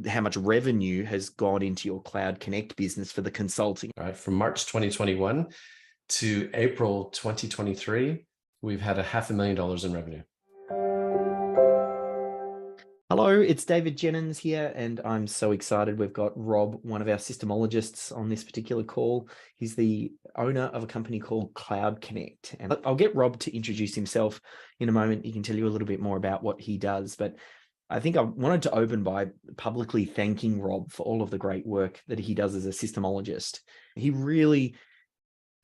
how much revenue has gone into your CloudKonnect business for the consulting. All right, from March 2021 to April 2023, we've had $500,000 in revenue. Hello, it's David Jenyns here, and I'm so excited. We've got Rob, one of our systemologists, on this particular call. He's the owner of a company called CloudKonnect. And I'll get Rob to introduce himself in a moment. He can tell you a little bit more about what he does. But I think I wanted to open by publicly thanking Rob for all of the great work that he does as a systemologist. He really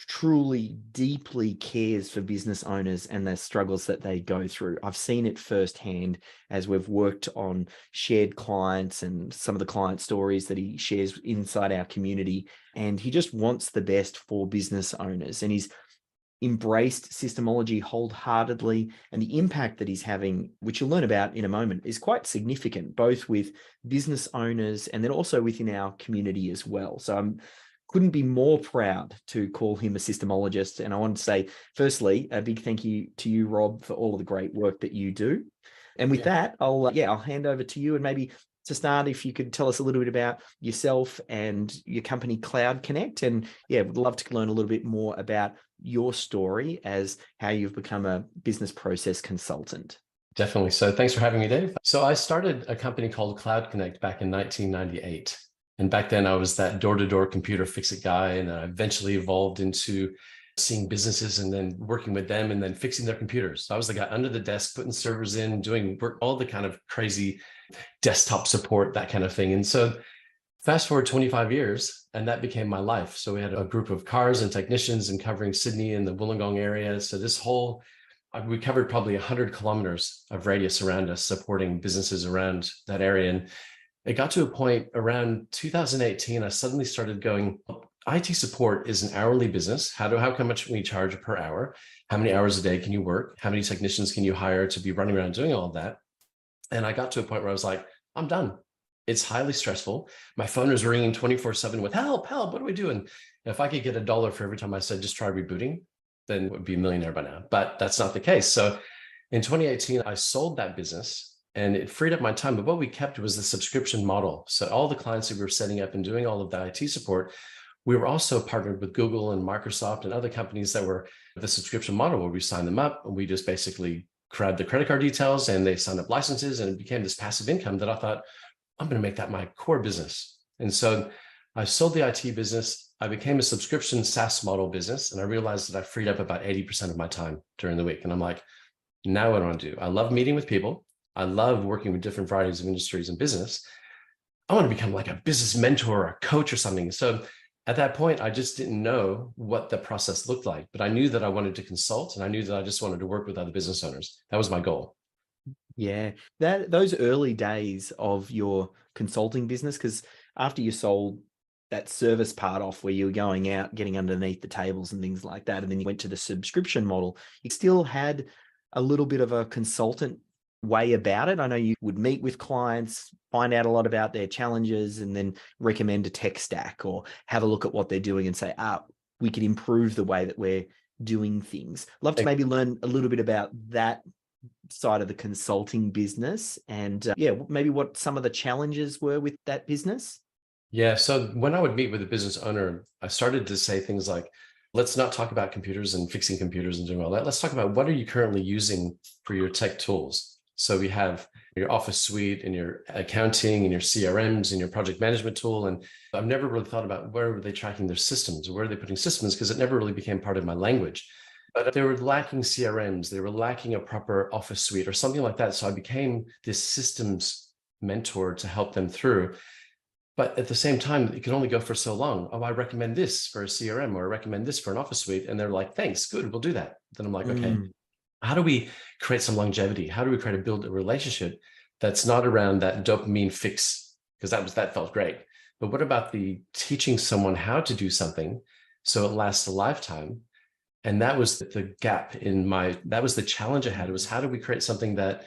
truly deeply cares for business owners and the struggles that they go through. I've seen it firsthand as we've worked on shared clients and some of the client stories that he shares inside our community. And he just wants the best for business owners. And he's embraced Systemology wholeheartedly, and the impact that he's having, which you'll learn about in a moment, is quite significant, both with business owners and then also within our community as well. So couldn't be more proud to call him a systemologist. And I want to say, firstly, a big thank you to you, Rob, for all of the great work that you do. And with that, I'll hand over to you. And maybe to start, if you could tell us a little bit about yourself and your company, CloudKonnect. And we'd love to learn a little bit more about your story as how you've become a business process consultant. Definitely. So thanks for having me, Dave. So I started a company called CloudKonnect back in 1998. And back then I was that door-to-door computer fix-it guy, and I eventually evolved into seeing businesses and then working with them and then fixing their computers. So I was the guy under the desk, putting servers in, doing work, all the kind of crazy desktop support, that kind of thing. And so fast forward 25 years, and that became my life. So we had a group of cars and technicians and covering Sydney and the Wollongong area. So we covered probably 100 kilometers of radius around us, supporting businesses around that area. And it got to a point around 2018, I suddenly started going, IT support is an hourly business. How much can we charge per hour? How many hours a day can you work? How many technicians can you hire to be running around doing all of that? And I got to a point where I was like, I'm done. It's highly stressful. My phone is ringing 24/7 with help, what do we do? And if I could get $1 for every time I said, just try rebooting, then I would be a millionaire by now. But that's not the case. So in 2018, I sold that business. And it freed up my time. But what we kept was the subscription model. So all the clients that we were setting up and doing all of the IT support, we were also partnered with Google and Microsoft and other companies that were the subscription model, where we signed them up and we just basically grabbed the credit card details and they signed up licenses, and it became this passive income that I thought, I'm going to make that my core business. And so I sold the IT business. I became a subscription SaaS model business, and I realized that I freed up about 80% of my time during the week. And I'm like, now what do I want to do? I love meeting with people. I love working with different varieties of industries and business. I want to become like a business mentor or a coach or something. So at that point, I just didn't know what the process looked like, but I knew that I wanted to consult, and I knew that I just wanted to work with other business owners. That was my goal. Yeah, those early days of your consulting business, because after you sold that service part off where you were going out, getting underneath the tables and things like that, and then you went to the subscription model, you still had a little bit of a consultant way about it. I know you would meet with clients, find out a lot about their challenges, and then recommend a tech stack or have a look at what they're doing and say, we could improve the way that we're doing things. Love to maybe learn a little bit about that side of the consulting business and maybe what some of the challenges were with that business. Yeah. So when I would meet with a business owner, I started to say things like, let's not talk about computers and fixing computers and doing all that. Let's talk about, what are you currently using for your tech tools? So we have your Office suite and your accounting and your CRMs and your project management tool. And I've never really thought about where were they tracking their systems, or where are they putting systems, because it never really became part of my language. But they were lacking CRMs, they were lacking a proper Office suite or something like that. So I became this systems mentor to help them through. But at the same time, it can only go for so long. Oh, I recommend this for a CRM, or I recommend this for an Office suite. And they're like, thanks, good, we'll do that. Then I'm like, okay, how do we create some longevity? How do we build a relationship that's not around that dopamine fix? Because that felt great. But what about the teaching someone how to do something so it lasts a lifetime? And that was the gap that was the challenge I had, was how do we create something that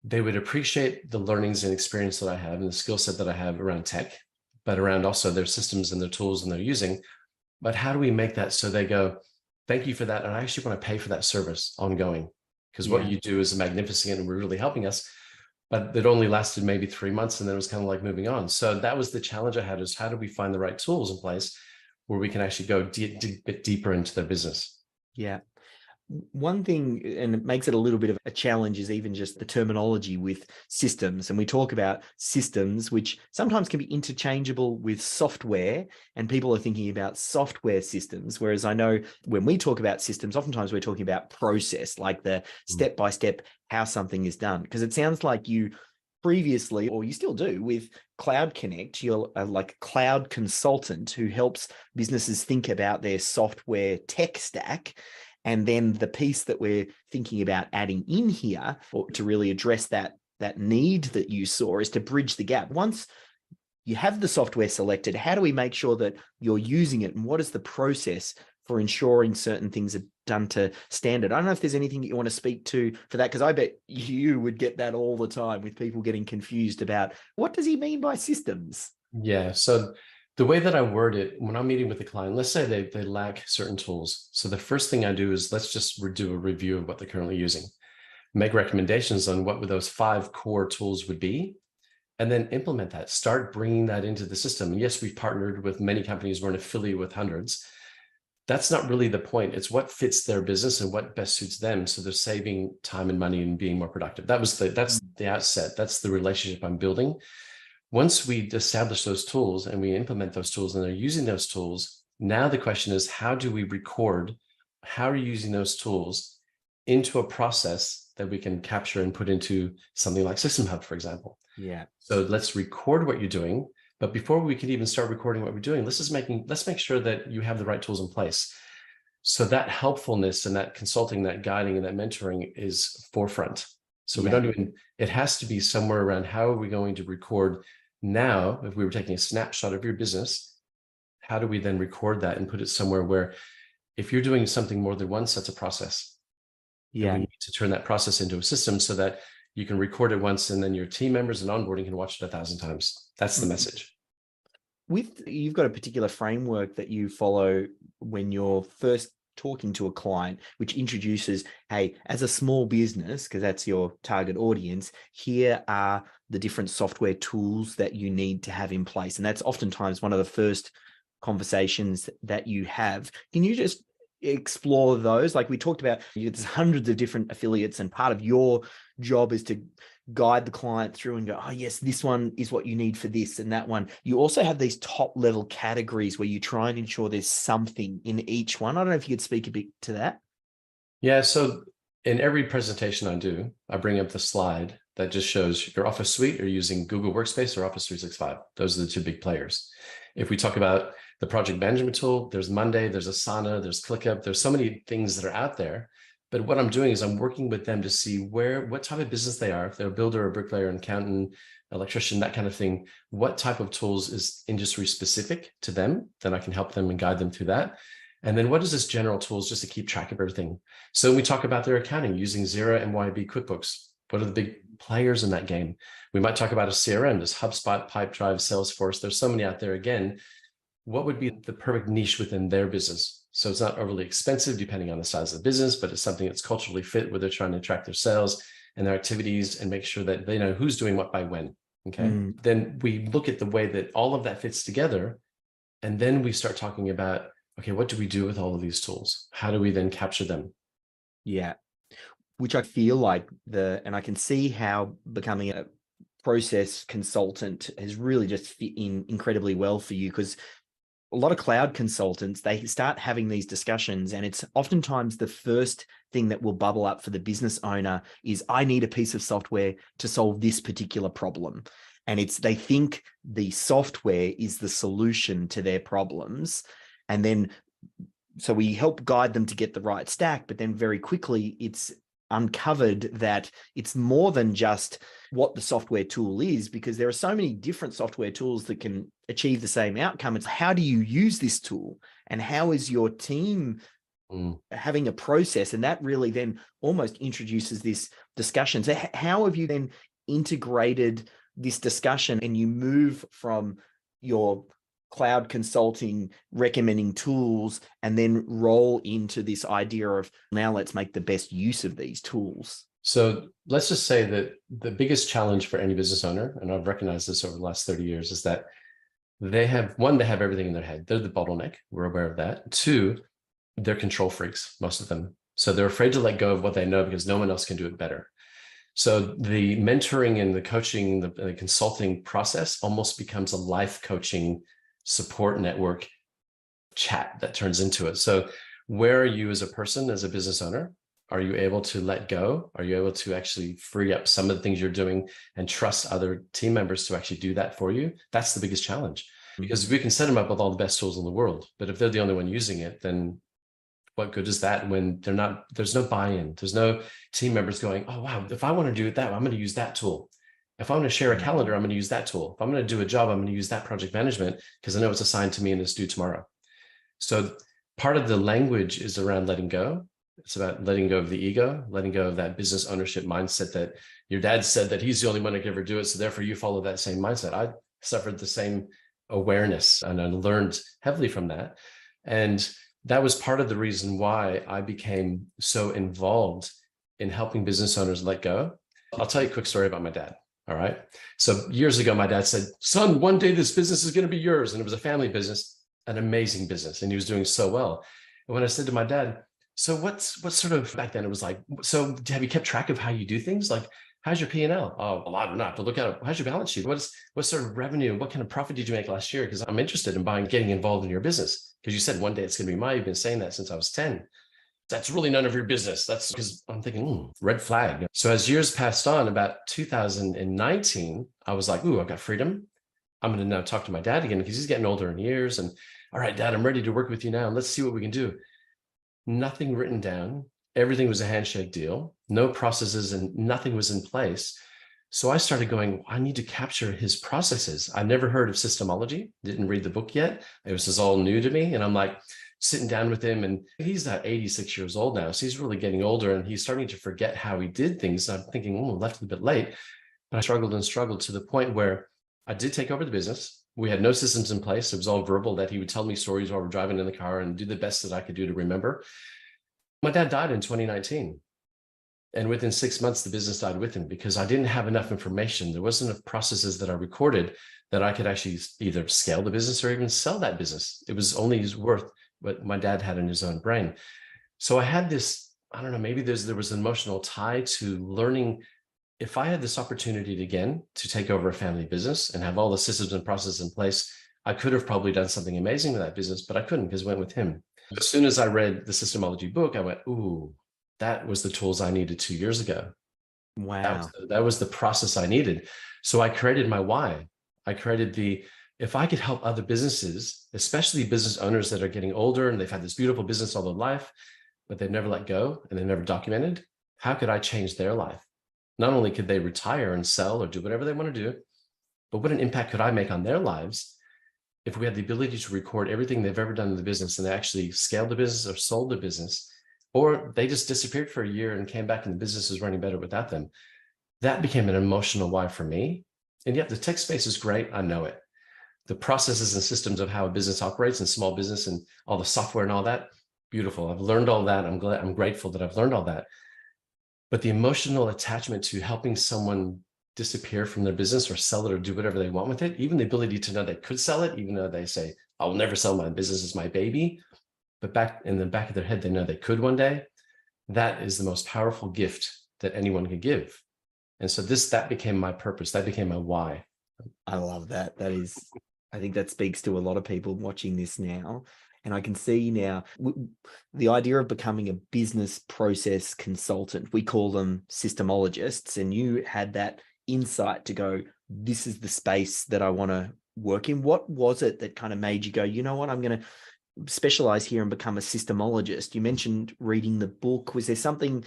they would appreciate the learnings and experience that I have and the skill set that I have around tech, but around also their systems and their tools and they're using. But how do we make that so they go, thank you for that, and I actually want to pay for that service ongoing, because what you do is magnificent and we're really helping us. but it only lasted maybe 3 months, and then it was kind of like moving on. So that was the challenge I had, is how do we find the right tools in place where we can actually go a bit deeper into their business? Yeah. One thing, and it makes it a little bit of a challenge, is even just the terminology with systems. And we talk about systems, which sometimes can be interchangeable with software, and people are thinking about software systems. Whereas I know when we talk about systems, oftentimes we're talking about process, like the step-by-step how something is done. Because it sounds like you previously, or you still do with CloudKonnect, you're like a cloud consultant who helps businesses think about their software tech stack. And then the piece that we're thinking about adding in here, or to really address that need that you saw, is to bridge the gap. Once you have the software selected, how do we make sure that you're using it? And what is the process for ensuring certain things are done to standard? I don't know if there's anything that you want to speak to for that, because I bet you would get that all the time with people getting confused about what does he mean by systems? Yeah. So the way that I word it, when I'm meeting with the client, let's say they lack certain tools. So the first thing I do is let's just do a review of what they're currently using, make recommendations on what those 5 core tools would be, and then implement that. Start bringing that into the system. And yes, we've partnered with many companies. We're an affiliate with hundreds. That's not really the point. It's what fits their business and what best suits them, so they're saving time and money and being more productive. That's the outset. That's the relationship I'm building. Once we establish those tools and we implement those tools and they're using those tools, now the question is, how do we record how are you using those tools into a process that we can capture and put into something like System Hub, for example? Yeah. So let's record what you're doing. But before we can even start recording what we're doing, let's make sure that you have the right tools in place. So that helpfulness and that consulting, that guiding, and that mentoring is forefront. So we don't even, it has to be somewhere around how are we going to record now. If we were taking a snapshot of your business, how do we then record that and put it somewhere where if you're doing something more than once, that's a process. Yeah. And we need to turn that process into a system so that you can record it once and then your team members and onboarding can watch it 1,000 times. That's the message. You've got a particular framework that you follow when you're first talking to a client, which introduces, hey, as a small business, because that's your target audience, here are the different software tools that you need to have in place. And that's oftentimes one of the first conversations that you have. Can you just explore those? Like we talked about, there's hundreds of different affiliates, and part of your job is to guide the client through and go, oh yes, this one is what you need for this and that one. You also have these top level categories where you try and ensure there's something in each one. I don't know if you could speak a bit to that. Yeah, so in every presentation I do, I bring up the slide that just shows your Office suite are using Google Workspace or Office 365. Those are the 2 big players. If we talk about the project management tool, there's Monday, there's Asana, there's ClickUp, there's so many things that are out there. But what I'm doing is I'm working with them to see what type of business they are. If they're a builder, a bricklayer, an accountant, electrician, that kind of thing, what type of tools is industry specific to them, then I can help them and guide them through that. And then what is this general tools just to keep track of everything? So we talk about their accounting using Xero, MYB, QuickBooks. What are the big players in that game? We might talk about a CRM, there's HubSpot, Pipedrive, Salesforce. There's so many out there. Again, what would be the perfect niche within their business? So it's not overly expensive depending on the size of the business, but it's something that's culturally fit where they're trying to track their sales and their activities and make sure that they know who's doing what by when. Okay. Then we look at the way that all of that fits together. And then we start talking about, okay, what do we do with all of these tools? How do we then capture them? Yeah. Which I feel like and I can see how becoming a process consultant has really just fit in incredibly well for you, because a lot of cloud consultants, they start having these discussions, and it's oftentimes the first thing that will bubble up for the business owner is, I need a piece of software to solve this particular problem. And they think the software is the solution to their problems. And then, so we help guide them to get the right stack, but then very quickly it's uncovered that it's more than just what the software tool is, because there are so many different software tools that can achieve the same outcome. It's how do you use this tool, and how is your team having a process? And that really then almost introduces this discussion. So how have you then integrated this discussion, and you move from your cloud consulting, recommending tools, and then roll into this idea of, now let's make the best use of these tools? So let's just say that the biggest challenge for any business owner, and I've recognized this over the last 30 years, is that they have everything in their head. They're the bottleneck. We're aware of that. Two, they're control freaks, most of them. So they're afraid to let go of what they know because no one else can do it better. So the mentoring and the coaching, the consulting process almost becomes a life coaching support network chat that turns into it. So where are you as a person, as a business owner? Are you able to let go? Are you able to actually free up some of the things you're doing and trust other team members to actually do that for you? That's the biggest challenge, because we can set them up with all the best tools in the world, but if they're the only one using it, then what good is that when there's no buy-in, there's no team members going, oh, wow, if I want to do that, I'm going to use that tool. If I want to share a calendar, I'm going to use that tool. If I'm going to do a job, I'm going to use that project management because I know it's assigned to me and it's due tomorrow. So part of the language is around letting go. It's about letting go of the ego, letting go of that business ownership mindset that your dad said that he's the only one that can ever do it. So therefore you follow that same mindset. I suffered the same awareness and I learned heavily from that. And that was part of the reason why I became so involved in helping business owners let go. I'll tell you a quick story about my dad. All right. So years ago, my dad said, son, one day this business is going to be yours. And it was a family business, an amazing business. And he was doing so well. And when I said to my dad, so what sort of, back then it was like, so have you kept track of how you do things? Like, how's your P&L? Oh, a lot or not, but look at it. How's your balance sheet? What sort of revenue? What kind of profit did you make last year? Because I'm interested in getting involved in your business. Because you said one day it's going to be mine. You've been saying that since I was 10. That's really none of your business. That's because I'm thinking, red flag. So as years passed on, about 2019, I was like, ooh, I've got freedom. I'm going to now talk to my dad again because he's getting older in years. And all right, Dad, I'm ready to work with you now. And let's see what we can do. Nothing written down. Everything was a handshake deal. No processes and nothing was in place. So I started going, I need to capture his processes. I never heard of Systemology, didn't read the book yet. It was just all new to me. And I'm like sitting down with him, and he's 86 years old now. So he's really getting older and he's starting to forget how he did things. And I'm thinking, left a bit late, but I struggled and struggled to the point where I did take over the business. We had no systems in place. It was all verbal, that he would tell me stories while we're driving in the car and do the best that I could do to remember. My dad died in 2019. And within 6 months, the business died with him because I didn't have enough information. There wasn't enough processes that I recorded that I could actually either scale the business or even sell that business. It was only worth what my dad had in his own brain. So I had this, I don't know, maybe there was an emotional tie to learning. If I had this opportunity again to take over a family business and have all the systems and processes in place, I could have probably done something amazing with that business, but I couldn't because it went with him. As soon as I read the Systemology book, I went, ooh, that was the tools I needed 2 years ago. Wow. That was the process I needed. So I created my why. I created if I could help other businesses, especially business owners that are getting older and they've had this beautiful business all their life, but they've never let go and they've never documented, how could I change their life? Not only could they retire and sell or do whatever they want to do, but what an impact could I make on their lives if we had the ability to record everything they've ever done in the business and they actually scaled the business or sold the business, or they just disappeared for a year and came back and the business is running better without them. That became an emotional why for me. And yet the tech space is great. I know it. The processes and systems of how a business operates and small business and all the software and all that, beautiful. I've learned all that. I'm grateful that I've learned all that. But the emotional attachment to helping someone disappear from their business or sell it or do whatever they want with it, even the ability to know they could sell it, even though they say, I will never sell my business, it's my baby. But back in the back of their head, they know they could one day. That is the most powerful gift that anyone can give. And so that became my purpose. That became my why. I love that. I think that speaks to a lot of people watching this now. And I can see now the idea of becoming a business process consultant, we call them systemologists, and you had that insight to go, this is the space that I want to work in. What was it that kind of made you go, you know what, I'm going to specialize here and become a systemologist? You mentioned reading the book. Was there something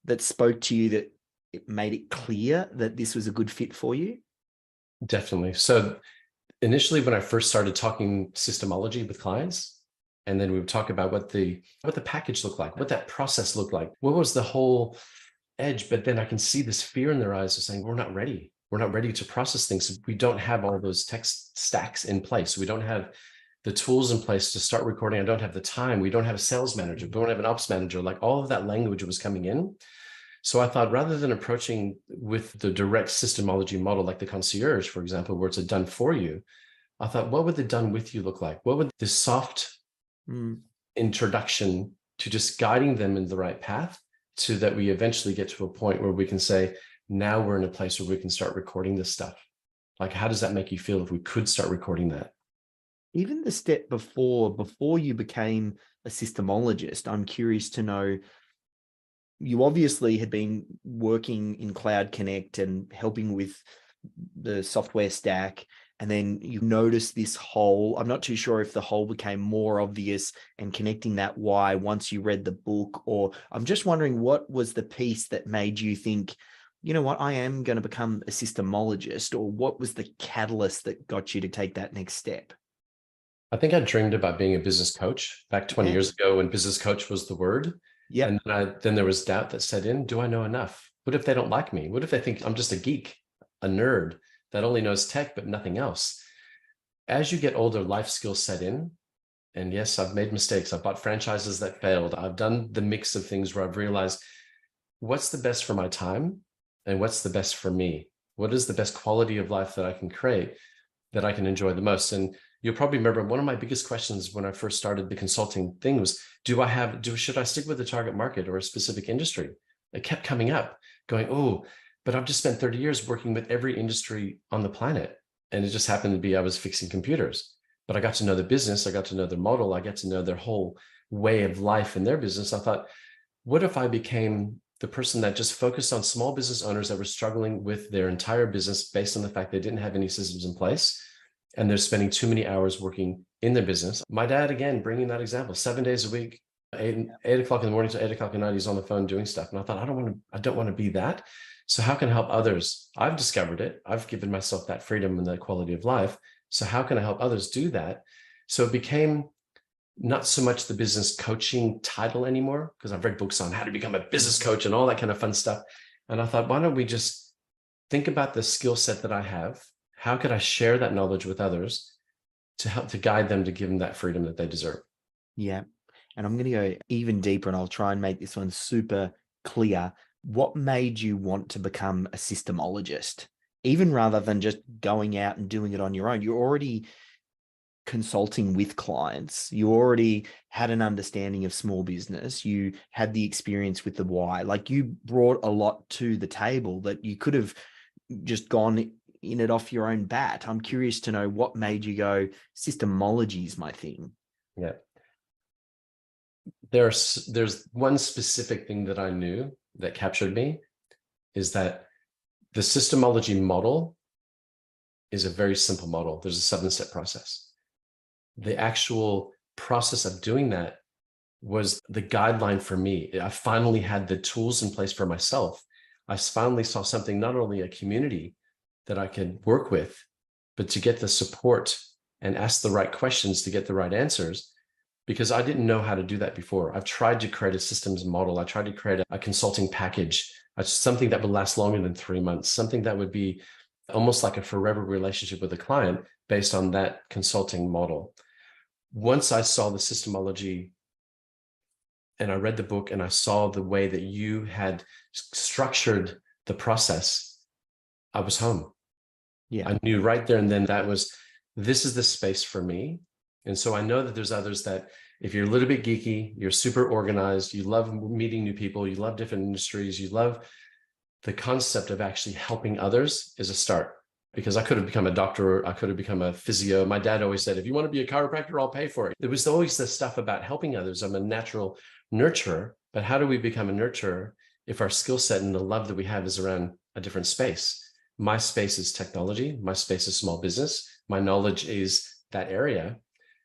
that spoke to you that it made it clear that this was a good fit for you? Definitely. So initially, when I first started talking systemology with clients, and then we would talk about what the package looked like, what that process looked like, what was the whole edge. But then I can see this fear in their eyes of saying, we're not ready. We're not ready to process things. We don't have all those tech stacks in place. We don't have the tools in place to start recording. I don't have the time. We don't have a sales manager. We don't have an ops manager. Like all of that language was coming in. So I thought, rather than approaching with the direct systemology model, like the concierge, for example, where it's a done for you, I thought, what would the done with you look like? What would this soft introduction to just guiding them in the right path, so that we eventually get to a point where we can say, now we're in a place where we can start recording this stuff. Like, how does that make you feel if we could start recording that? Even the step before you became a systemologist, I'm curious to know, you obviously had been working in CloudKonnect and helping with the software stack, and then you noticed this hole. I'm not too sure if the hole became more obvious and connecting that why once you read the book, or I'm just wondering what was the piece that made you think, you know what, I am going to become a systemologist, or what was the catalyst that got you to take that next step? I think I dreamed about being a business coach back 20 Yeah. years ago when business coach was the word. Yep. And then there was doubt that set in. Do I know enough? What if they don't like me? What if they think I'm just a geek, a nerd that only knows tech, but nothing else? As you get older, life skills set in. And yes, I've made mistakes. I've bought franchises that failed. I've done the mix of things where I've realized what's the best for my time and what's the best for me? What is the best quality of life that I can create, that I can enjoy the most? And you'll probably remember one of my biggest questions when I first started the consulting thing was, should I stick with the target market or a specific industry? It kept coming up, going, oh, but I've just spent 30 years working with every industry on the planet. And it just happened to be I was fixing computers. But I got to know the business, I got to know their model, I got to know their whole way of life in their business. I thought, what if I became the person that just focused on small business owners that were struggling with their entire business based on the fact they didn't have any systems in place, and they're spending too many hours working in their business. My dad, again, bringing that example, 7 days a week, 8 o'clock in the morning to 8 o'clock at night, he's on the phone doing stuff. And I thought, I don't want to be that. So how can I help others? I've discovered it. I've given myself that freedom and that quality of life. So how can I help others do that? So it became not so much the business coaching title anymore, because I've read books on how to become a business coach and all that kind of fun stuff. And I thought, why don't we just think about the skill set that I have? How could I share that knowledge with others to help to guide them, to give them that freedom that they deserve? Yeah. And I'm going to go even deeper, and I'll try and make this one super clear. What made you want to become a systemologist, even rather than just going out and doing it on your own? You're already consulting with clients. You already had an understanding of small business. You had the experience with the why. Like, you brought a lot to the table that you could have just gone in it off your own bat. I'm curious to know what made you go, systemology is my thing. Yeah. There's one specific thing that I knew that captured me, is that the systemology model is a very simple model. There's a 7-step process. The actual process of doing that was the guideline for me. I finally had the tools in place for myself. I finally saw something, not only a community that I could work with, but to get the support and ask the right questions to get the right answers, because I didn't know how to do that before. I've tried to create a systems model. I tried to create a consulting package, something that would last longer than 3 months, something that would be almost like a forever relationship with a client based on that consulting model. Once I saw the systemology and I read the book and I saw the way that you had structured the process, I was home. Yeah. I knew right there and then this is the space for me. And so I know that there's others that, if you're a little bit geeky, you're super organized, you love meeting new people, you love different industries, you love the concept of actually helping others, is a start. Because I could have become a doctor, I could have become a physio. My dad always said, if you want to be a chiropractor, I'll pay for it. There was always this stuff about helping others. I'm a natural nurturer, but how do we become a nurturer if our skill set and the love that we have is around a different space? My space is technology. My space is small business. My knowledge is that area.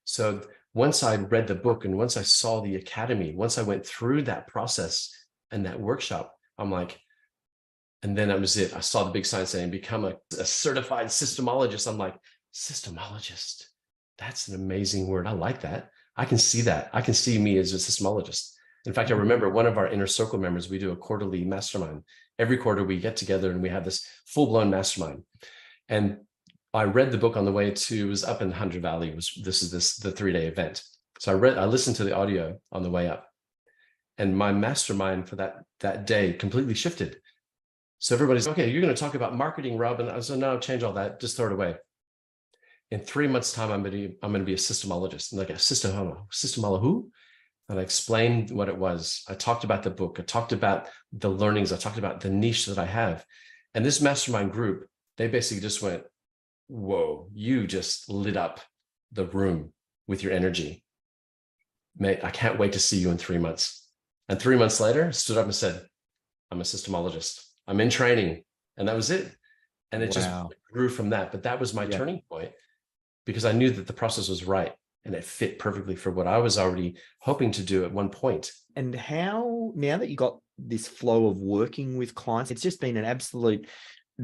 So once I read the book and once I saw the academy, once I went through that process and that workshop, I'm like, and then that was it. I saw the big sign saying, become a certified systemologist. I'm like, systemologist, that's an amazing word. I like that. I can see that. I can see me as a systemologist. In fact, I remember one of our inner circle members, we do a quarterly mastermind. Every quarter we get together and we have this full-blown mastermind. And I read the book on the way to, it was up in Hunter Valley. The 3-day event. So I listened to the audio on the way up. And my mastermind for that day completely shifted. So everybody's, okay, you're going to talk about marketing, Rob. And I said, no, change all that. Just throw it away. In 3 months' time, I'm going to be a systemologist. I'm like, a systemologist who? And I explained what it was. I talked about the book. I talked about the learnings. I talked about the niche that I have. And this mastermind group, they basically just went, whoa, you just lit up the room with your energy. Mate, I can't wait to see you in 3 months. And 3 months later, stood up and said, I'm a systemologist. I'm in training. And that was it. And it just grew from that. But that was my turning point, because I knew that the process was right and it fit perfectly for what I was already hoping to do at one point. And how, now that you got this flow of working with clients, it's just been an absolute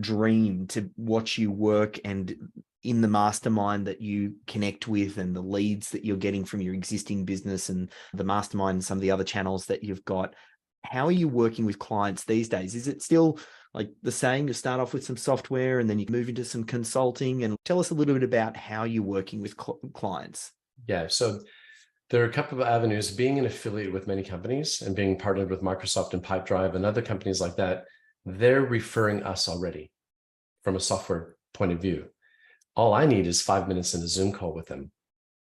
dream to watch you work, and in the mastermind that you connect with and the leads that you're getting from your existing business and the mastermind and some of the other channels that you've got. How are you working with clients these days? Is it still like the same? You start off with some software and then you move into some consulting, and tell us a little bit about how you're working with clients. Yeah. So there are a couple of avenues. Being an affiliate with many companies and being partnered with Microsoft and Pipedrive and other companies like that, they're referring us already from a software point of view. All I need is 5 minutes in a Zoom call with them.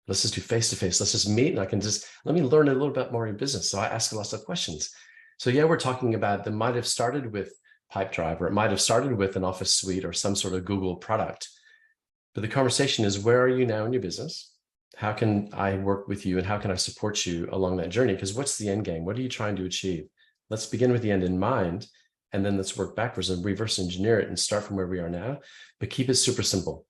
Let's just do face-to-face. Let's just meet, and I can just, let me learn a little bit more in business. So I ask lots of questions. So yeah, we're talking about that might have started with Pipedrive, or it might have started with an Office suite or some sort of Google product. But the conversation is, where are you now in your business? How can I work with you, and how can I support you along that journey? Because what's the end game? What are you trying to achieve? Let's begin with the end in mind, and then let's work backwards and reverse engineer it and start from where we are now, but keep it super simple.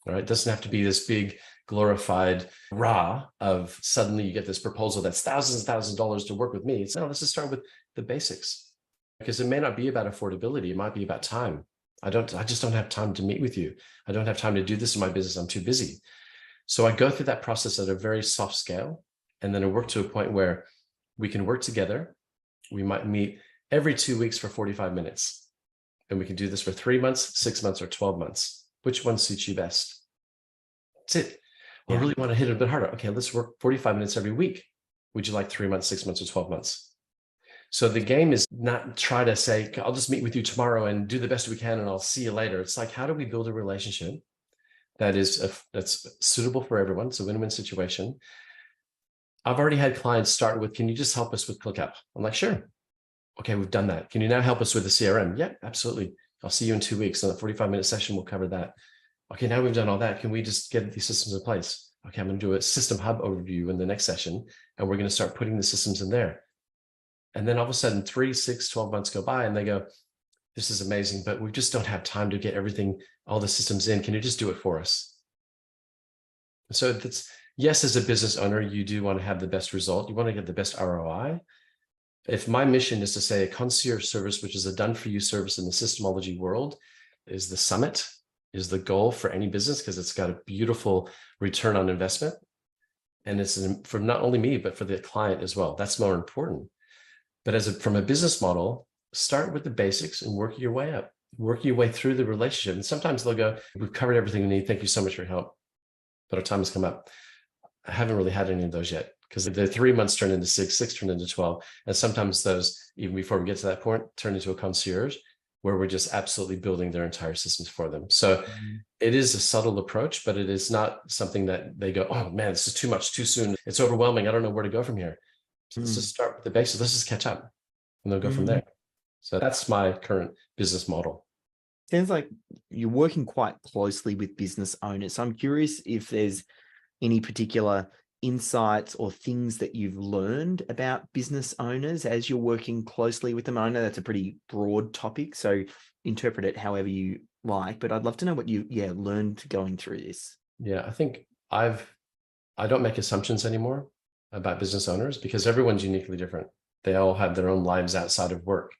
All right. It doesn't have to be this big glorified rah of suddenly you get this proposal that's thousands and thousands of dollars to work with me. It's no, let's just start with the basics, because it may not be about affordability. It might be about time. I just don't have time to meet with you. I don't have time to do this in my business. I'm too busy. So I go through that process at a very soft scale, and then I work to a point where we can work together. We might meet every 2 weeks for 45 minutes, and we can do this for 3 months, 6 months, or 12 months. Which one suits you best? That's it. I really want to hit it a bit harder. Okay, let's work 45 minutes every week. Would you like 3 months, 6 months, or 12 months? So the game is not try to say, I'll just meet with you tomorrow and do the best we can and I'll see you later. It's like, how do we build a relationship that's suitable for everyone? It's a win-win situation. I've already had clients start with, can you just help us with ClickUp? I'm like, sure. Okay, we've done that. Can you now help us with the CRM? Yeah, absolutely. I'll see you in 2 weeks. On a 45-minute session, we'll cover that. Okay, now we've done all that. Can we just get these systems in place? Okay, I'm going to do a system hub overview in the next session, and we're going to start putting the systems in there. And then all of a sudden, 3, 6, 12 months go by, and they go, this is amazing, but we just don't have time to get everything, all the systems in. Can you just do it for us? So that's, yes, as a business owner, you do want to have the best result. You want to get the best ROI. If my mission is to say a concierge service, which is a done-for-you service in the systemology world, is the summit, is the goal for any business, because it's got a beautiful return on investment. And it's for not only me, but for the client as well. That's more important. But from a business model, start with the basics and work your way up, work your way through the relationship. And sometimes they'll go, we've covered everything we need. Thank you so much for your help, but our time has come up. I haven't really had any of those yet, because the 3 months turn into 6, 6 turn into 12. And sometimes those, even before we get to that point, turn into a concierge where we're just absolutely building their entire systems for them. So it is a subtle approach, but it is not something that they go, oh man, this is too much, too soon. It's overwhelming. I don't know where to go from here. So let's just start with the basics. Let's just catch up, and they'll go from there. So that's my current business model. Sounds like you're working quite closely with business owners. So I'm curious if there's any particular insights or things that you've learned about business owners as you're working closely with them. I know that's a pretty broad topic, so interpret it however you like, but I'd love to know what you learned going through this. Yeah, I think I don't make assumptions anymore about business owners, because everyone's uniquely different. They all have their own lives outside of work.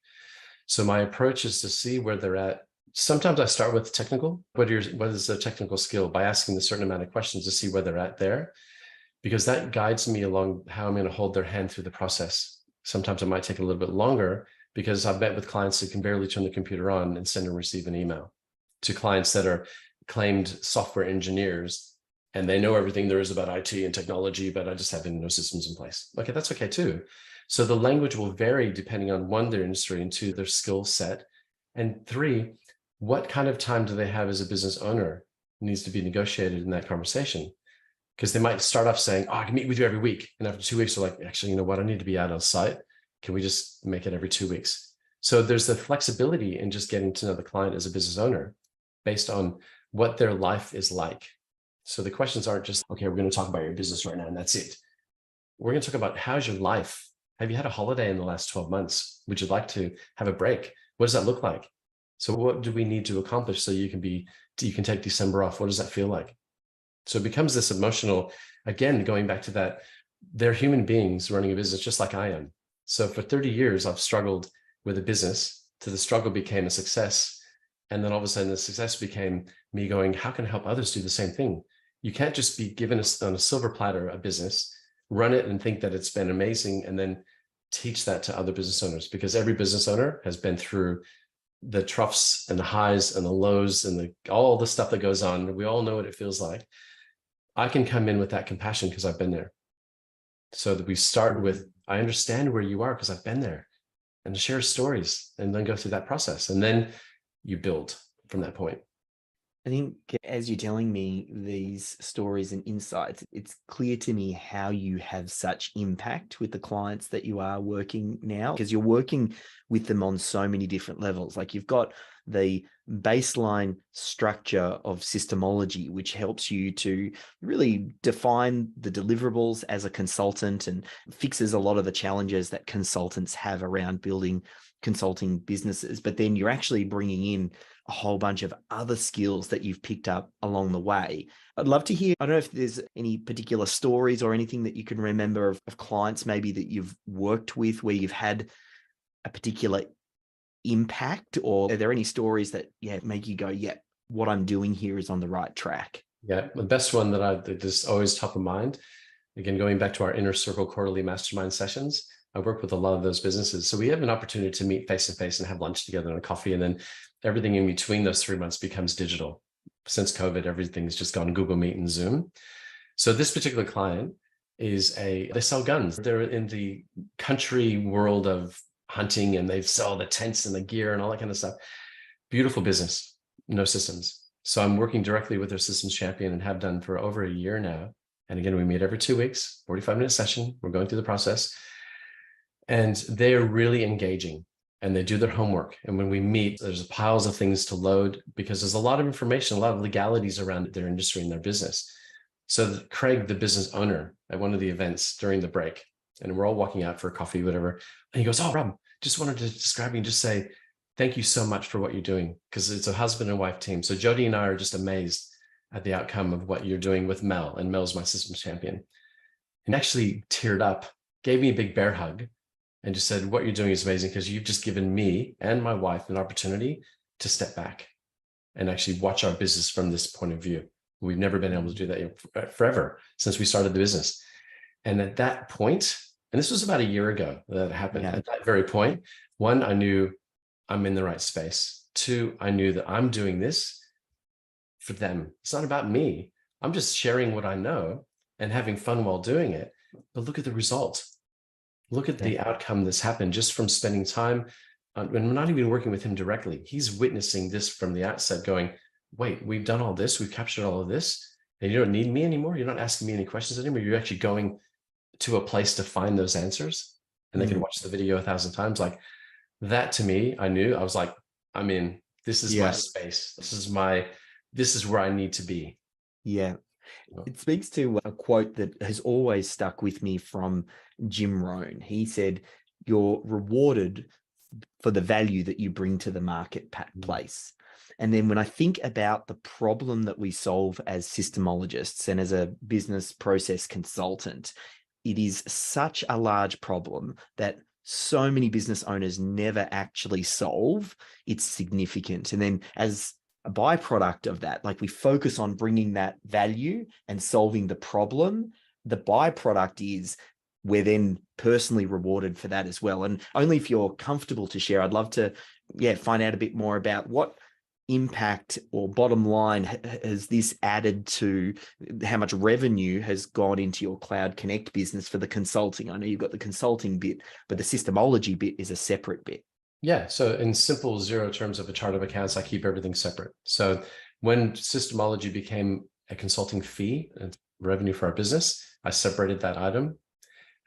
So my approach is to see where they're at. Sometimes I start with technical. What is the technical skill, by asking a certain amount of questions to see where they're at there, because that guides me along how I'm going to hold their hand through the process. Sometimes it might take a little bit longer, because I've met with clients who can barely turn the computer on and send and receive an email, to clients that are claimed software engineers and they know everything there is about IT and technology, but I just have no systems in place. Okay, that's okay too. So the language will vary depending on one, their industry, and two, their skill set. And three, what kind of time do they have as a business owner needs to be negotiated in that conversation. Because they might start off saying, oh, I can meet with you every week. And after 2 weeks, they're like, actually, you know what? I need to be out on site. Can we just make it every 2 weeks? So there's the flexibility in just getting to know the client as a business owner based on what their life is like. So the questions aren't just, okay, we're going to talk about your business right now, and that's it. We're going to talk about, how's your life? Have you had a holiday in the last 12 months? Would you like to have a break? What does that look like? So what do we need to accomplish so you can take December off? What does that feel like? So it becomes this emotional, again, going back to that, they're human beings running a business just like I am. So for 30 years, I've struggled with a business, till the struggle became a success. And then all of a sudden the success became me going, how can I help others do the same thing? You can't just be given on a silver platter a business, run it and think that it's been amazing, and then teach that to other business owners, because every business owner has been through the troughs and the highs and the lows and all the stuff that goes on. We all know what it feels like. I can come in with that compassion because I've been there. So that we start with, I understand where you are because I've been there, and share stories, and then go through that process. And then you build from that point. I think as you're telling me these stories and insights, it's clear to me how you have such impact with the clients that you are working now, because you're working with them on so many different levels. Like you've got the baseline structure of Systemology, which helps you to really define the deliverables as a consultant and fixes a lot of the challenges that consultants have around building consulting businesses. But then you're actually bringing in a whole bunch of other skills that you've picked up along the way. I'd love to hear, I don't know if there's any particular stories or anything that you can remember of clients maybe that you've worked with where you've had a particular impact, or are there any stories that make you go, yeah, what I'm doing here is on the right track? Yeah, the best one that is always top of mind, again, going back to our inner circle quarterly mastermind sessions, I work with a lot of those businesses. So we have an opportunity to meet face to face and have lunch together and a coffee. And then everything in between those 3 months becomes digital. Since COVID, everything's just gone Google Meet and Zoom. So this particular client they sell guns. They're in the country world of hunting, and they sell the tents and the gear and all that kind of stuff. Beautiful business, no systems. So I'm working directly with their systems champion and have done for over a year now. And again, we meet every 2 weeks, 45-minute session. We're going through the process. And they are really engaging, and they do their homework. And when we meet, there's piles of things to load because there's a lot of information, a lot of legalities around their industry and their business. So Craig, the business owner, at one of the events during the break, and we're all walking out for a coffee, whatever. And he goes, oh, Rob, just wanted to describe you and just say, thank you so much for what you're doing, because it's a husband and wife team. So Jody and I are just amazed at the outcome of what you're doing with Mel, and Mel's my systems champion. And actually teared up, gave me a big bear hug, and just said, what you're doing is amazing, because you've just given me and my wife an opportunity to step back and actually watch our business from this point of view. We've never been able to do that forever since we started the business. And at that point, and this was about a year ago that happened, at that very point, one, I knew I'm in the right space. Two, I knew that I'm doing this for them. It's not about me. I'm just sharing what I know and having fun while doing it. But look at the result. Look at the outcome that's happened just from spending time, and we're not even working with him directly. He's witnessing this from the outset going, wait, we've done all this, we've captured all of this, and you don't need me anymore? You're not asking me any questions anymore? You're actually going to a place to find those answers, and they can watch the video 1,000 times. Like that, to me, I was like, I'm in. This is my space. This is where I need to be. Yeah. It speaks to a quote that has always stuck with me from Jim Rohn. He said, you're rewarded for the value that you bring to the marketplace. And then when I think about the problem that we solve as systemologists and as a business process consultant, it is such a large problem that so many business owners never actually solve. It's significant. And then as a byproduct of that, like we focus on bringing that value and solving the problem, the byproduct is we're then personally rewarded for that as well. And only if you're comfortable to share, I'd love to find out a bit more about what impact or bottom line has this added to how much revenue has gone into your CloudKonnect business for the consulting? I know you've got the consulting bit, but the Systemology bit is a separate bit. Yeah. So in simple zero terms of a chart of accounts, I keep everything separate. So when Systemology became a consulting fee and revenue for our business, I separated that item.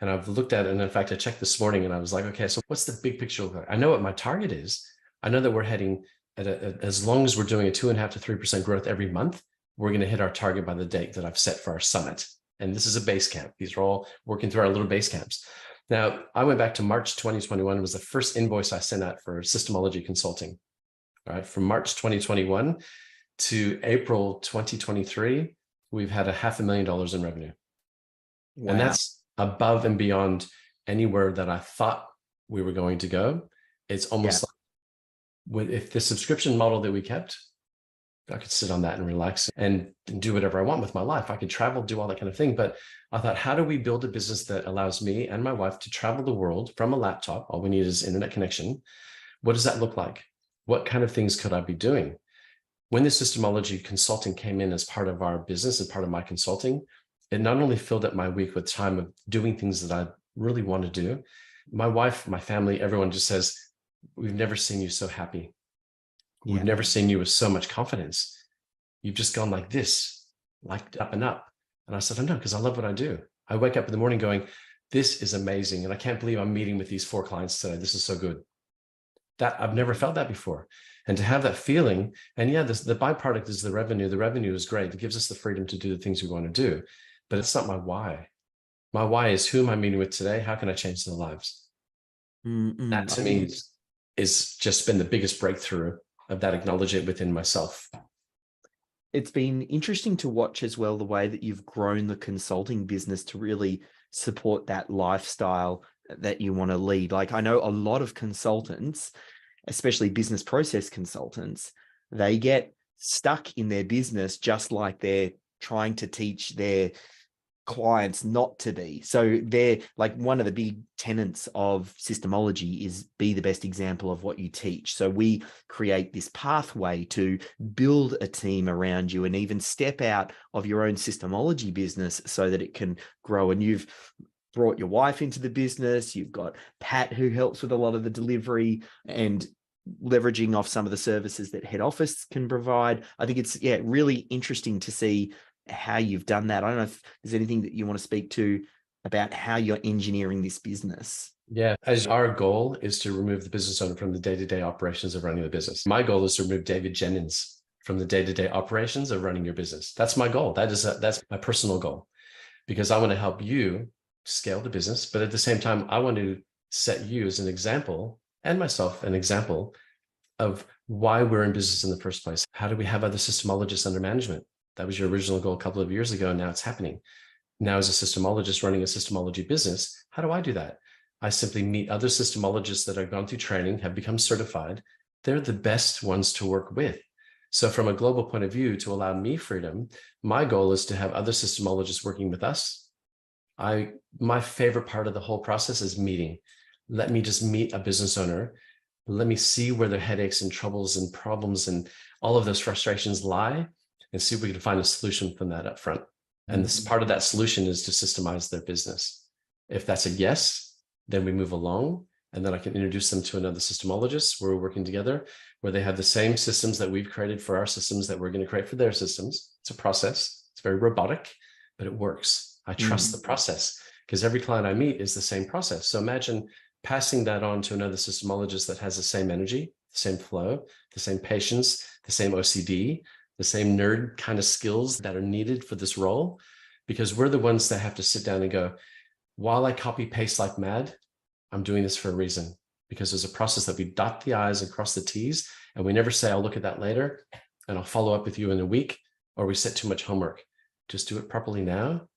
And I've looked at it. And in fact, I checked this morning and I was like, okay, so what's the big picture look like? I know what my target is. I know that we're heading at as long as we're doing a 2.5 to 3% growth every month, we're going to hit our target by the date that I've set for our summit. And this is a base camp. These are all working through our little base camps. Now, I went back to March 2021 was the first invoice I sent out for Systemology consulting. All right, from March 2021 to April 2023, we've had $500,000 in revenue. Wow. And that's above and beyond anywhere that I thought we were going to go. It's almost like if the subscription model that we kept, I could sit on that and relax and do whatever I want with my life. I could travel, do all that kind of thing. But I thought, how do we build a business that allows me and my wife to travel the world from a laptop? All we need is internet connection. What does that look like? What kind of things could I be doing? When the Systemology consulting came in as part of our business and part of my consulting, it not only filled up my week with time of doing things that I really want to do. My wife, my family, everyone just says, we've never seen you so happy. We've never seen you with so much confidence. You've just gone like this, like up and up. And I said, I know, because I love what I do. I wake up in the morning going, this is amazing. And I can't believe I'm meeting with these 4 clients today. This is so good. That I've never felt that before. And to have that feeling, and yeah, the byproduct is the revenue. The revenue is great. It gives us the freedom to do the things we want to do. But it's not my why. My why is, who am I meeting with today? How can I change their lives? That to me is just been the biggest breakthrough of that acknowledgement within myself. It's been interesting to watch as well, the way that you've grown the consulting business to really support that lifestyle that you want to lead. Like, I know a lot of consultants, especially business process consultants, they get stuck in their business just like they're trying to teach their clients not to be. So they're like, one of the big tenets of Systemology is be the best example of what you teach. So we create this pathway to build a team around you and even step out of your own Systemology business so that it can grow. And you've brought your wife into the business. You've got Pat, who helps with a lot of the delivery and leveraging off some of the services that head office can provide. I think it's really interesting to see how you've done that. I don't know if there's anything that you want to speak to about how you're engineering this business. Yeah, as our goal is to remove the business owner from the day-to-day operations of running the business. My goal is to remove David Jenyns from the day-to-day operations of running your business. That's my goal. That's my personal goal, because I want to help you scale the business. But at the same time, I want to set you as an example, and myself an example, of why we're in business in the first place. How do we have other systemologists under management? That was your original goal a couple of years ago, and now it's happening. Now, as a systemologist running a Systemology business, how do I do that? I simply meet other systemologists that have gone through training, have become certified. They're the best ones to work with. So from a global point of view, to allow me freedom, my goal is to have other systemologists working with us. My favorite part of the whole process is meeting. Let me just meet a business owner. Let me see where their headaches and troubles and problems and all of those frustrations lie, and see if we can find a solution from that up front. And this part of that solution is to systemize their business. If that's a yes, then we move along, and then I can introduce them to another systemologist where we're working together, where they have the same systems that we've created for our systems that we're going to create for their systems. It's a process. It's very robotic, but it works. I trust the process, because every client I meet is the same process. So imagine passing that on to another systemologist that has the same energy, the same flow, the same patience, the same OCD, the same nerd kind of skills that are needed for this role, because we're the ones that have to sit down and go, while I copy paste like mad, I'm doing this for a reason, because there's a process that we dot the I's and cross the T's, and we never say, I'll look at that later and I'll follow up with you in a week, or we set too much homework. Just do it properly now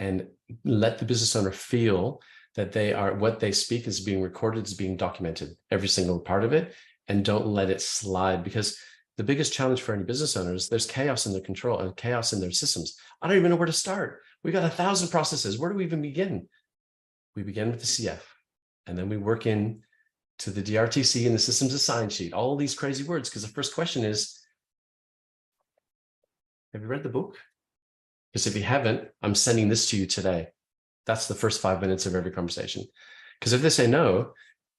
and let the business owner feel that what they speak is being recorded, is being documented, every single part of it, and don't let it slide. Because the biggest challenge for any business owners, there's chaos in their control and chaos in their systems. I don't even know where to start. We got 1,000 processes. Where do we even begin? We begin with the CF, and then we work in to the DRTC and the systems assign sheet, all these crazy words, because the first question is, have you read the book? Because if you haven't, I'm sending this to you today. That's the first 5 minutes of every conversation. Because if they say no,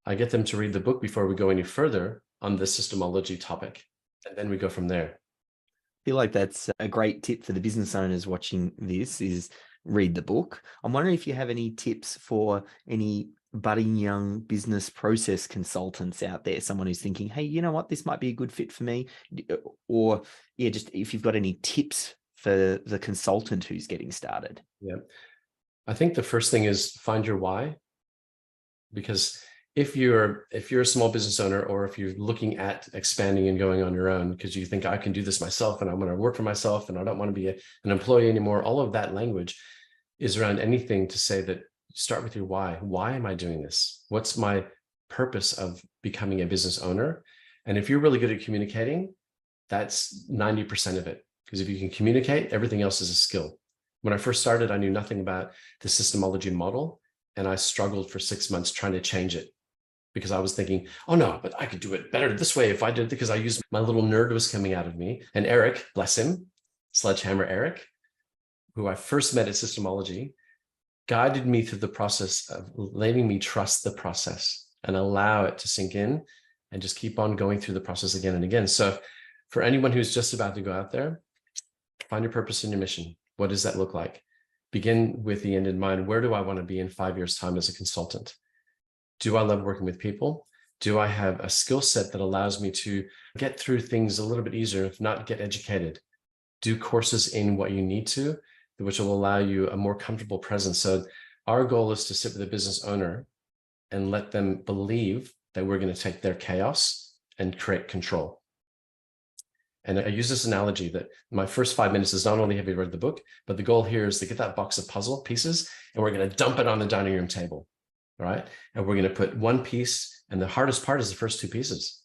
I get them to read the book before we go any further on the systemology topic. And then we go from there. I feel like that's a great tip for the business owners watching this is read the book. I'm wondering if you have any tips for any budding young business process consultants out there, someone who's thinking, hey, you know what, this might be a good fit for me. Or yeah, just if you've got any tips for the consultant who's getting started. Yeah. I think the first thing is find your why. Because if you're a small business owner, or if you're looking at expanding and going on your own because you think I can do this myself and I'm going to work for myself and I don't want to be an employee anymore, all of that language is around anything to say that start with your why. Why am I doing this? What's my purpose of becoming a business owner? And if you're really good at communicating, that's 90% of it. Because if you can communicate, everything else is a skill. When I first started, I knew nothing about the systemology model, and I struggled for 6 months trying to change it because I was thinking, oh no, but I could do it better this way if I did it, because I used my little nerd was coming out of me. And Eric, bless him, Sledgehammer Eric, who I first met at Systemology, guided me through the process of letting me trust the process and allow it to sink in and just keep on going through the process again and again. So for anyone who's just about to go out there, find your purpose and your mission. What does that look like? Begin with the end in mind. Where do I want to be in 5 years' time as a consultant? Do I love working with people? Do I have a skill set that allows me to get through things a little bit easier, if not get educated? Do courses in what you need to, which will allow you a more comfortable presence. So our goal is to sit with a business owner and let them believe that we're going to take their chaos and create control. And I use this analogy that my first 5 minutes is not only have you read the book, but the goal here is to get that box of puzzle pieces and we're going to dump it on the dining room table, right? And we're going to put one piece, and the hardest part is the first 2 pieces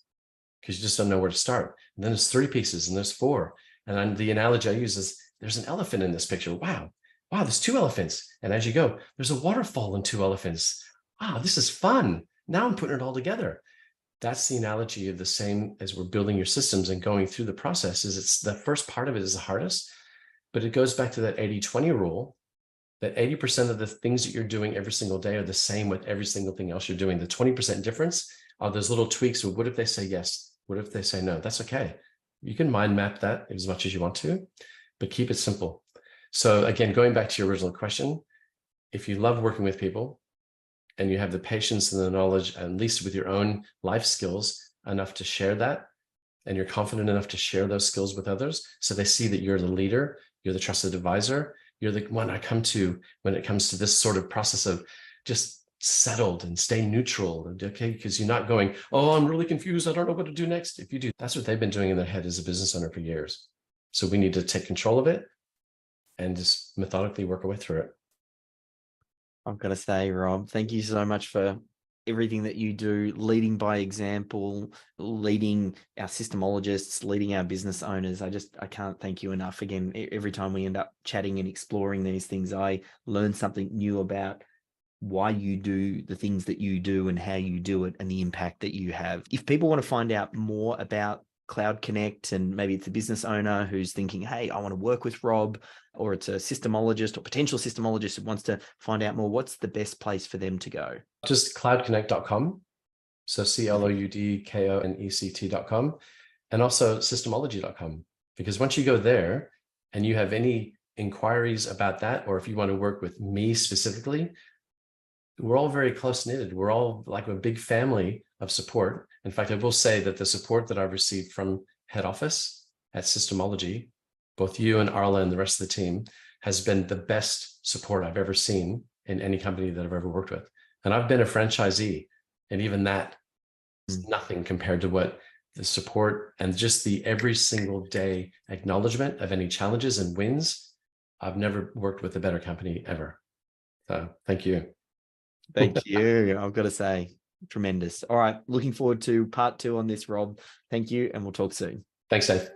because you just don't know where to start. And then there's 3 pieces and there's 4. And then the analogy I use is there's an elephant in this picture. Wow, there's 2 elephants. And as you go, there's a waterfall and 2 elephants. Wow, this is fun. Now I'm putting it all together. That's the analogy of the same as we're building your systems and going through the process. Is it's the first part of it is the hardest, but it goes back to that 80-20 rule, that 80% of the things that you're doing every single day are the same with every single thing else you're doing. The 20% difference are those little tweaks of what if they say yes? What if they say no? That's okay. You can mind map that as much as you want to, but keep it simple. So again, going back to your original question, if you love working with people, and you have the patience and the knowledge, at least with your own life skills, enough to share that, and you're confident enough to share those skills with others, so they see that you're the leader, you're the trusted advisor, you're the one I come to when it comes to this sort of process of just settled and stay neutral, and okay, because you're not going, oh, I'm really confused, I don't know what to do next. If you do, that's what they've been doing in their head as a business owner for years. So we need to take control of it and just methodically work our way through it. I've got to say, Rob, thank you so much for everything that you do, leading by example, leading our systemologists, leading our business owners. I can't thank you enough. Again, every time we end up chatting and exploring these things, I learn something new about why you do the things that you do and how you do it and the impact that you have. If people want to find out more about CloudKonnect, and maybe it's a business owner who's thinking, hey, I want to work with Rob, or it's a systemologist or potential systemologist who wants to find out more, what's the best place for them to go? Just cloudkonnect.com. So CloudKonnect.com, and also systemology.com. Because once you go there and you have any inquiries about that, or if you want to work with me specifically, we're all very close knitted. We're all like a big family of support. In fact, I will say that the support that I've received from head office at Systemology, both you and Arla and the rest of the team, has been the best support I've ever seen in any company that I've ever worked with. And I've been a franchisee, and even that is nothing compared to what the support and just the every single day acknowledgement of any challenges and wins. I've never worked with a better company ever. So thank you. Thank you. I've got to say, tremendous. All right. Looking forward to part 2 on this, Rob. Thank you. And we'll talk soon. Thanks, Dave.